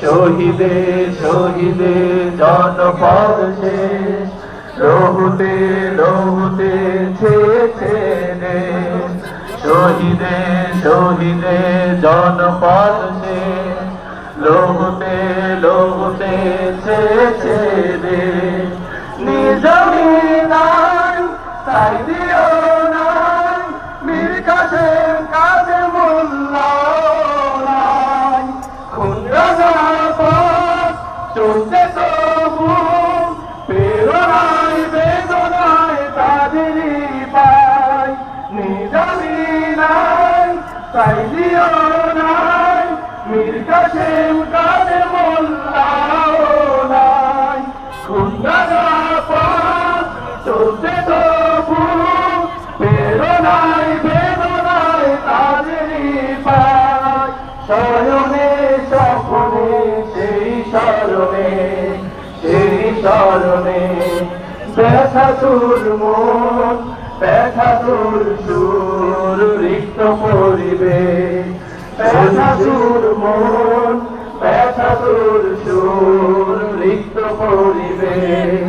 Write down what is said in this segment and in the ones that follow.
শহীদে শহীদে জনপদ শেষ লহুতে লহুতে ছেছে রে শহীদে শহীদে জনপদ শেষ লহুতে লহুতে ছেছে রে নিজামিনার তাই দিও নাই মীর কাসেম কাজে মোল্লা চলতে তবু প্রেরণায় বেদনায় তাদেরই পাই নিজামিনায় তাই দিও নাই মীর কাসেম কাজে মোল্লাও নাই খুন্ডারা পথ চলতে তবু প্রেরণায় বেদনায় তাদেরই পাই শয়নে স্বপ্নে সেই স্মরণে ব্যথাতুর মন ব্যথাতুর সুর রিক্ত পরিবেশ ব্যথাতুর মন ব্যথাতুর সুর রিক্ত পরিবেশ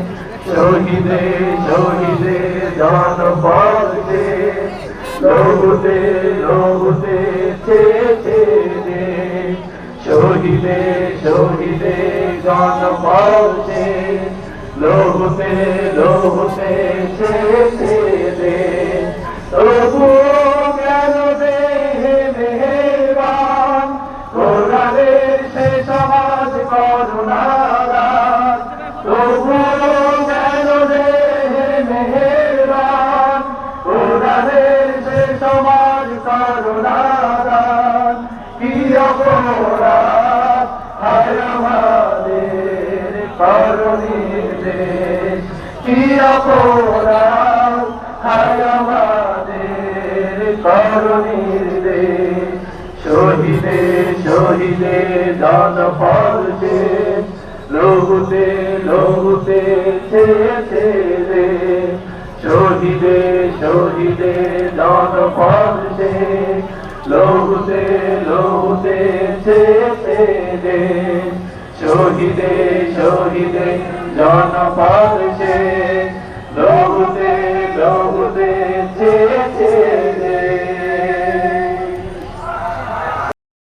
শহীদে শহীদে জনপদ শেষ লহুতে লহুতে ছেছে রে শহীদে শহীদে জনপদ শেষ লহুতে লহুতে ছেছে রে তবু কেন দেহে মেহেরবান কোরআনের সে সমাজ করুণাদান তবু কেন দেহে মেহেরবান কোরআনের সে সমাজ করুণাদান কি অপরাধ হায় আমাদের করণীর দেশ কি অপরাধ হায় আমাদের করণীর দেশ শহীদে শহীদে জনপদ শেষ লহুতে লহুতে ছেছে রে শহীদে শহীদে জনপদ শেষ লহুতে লহুতে ছেছে রে শহীদে শহীদে জনপদ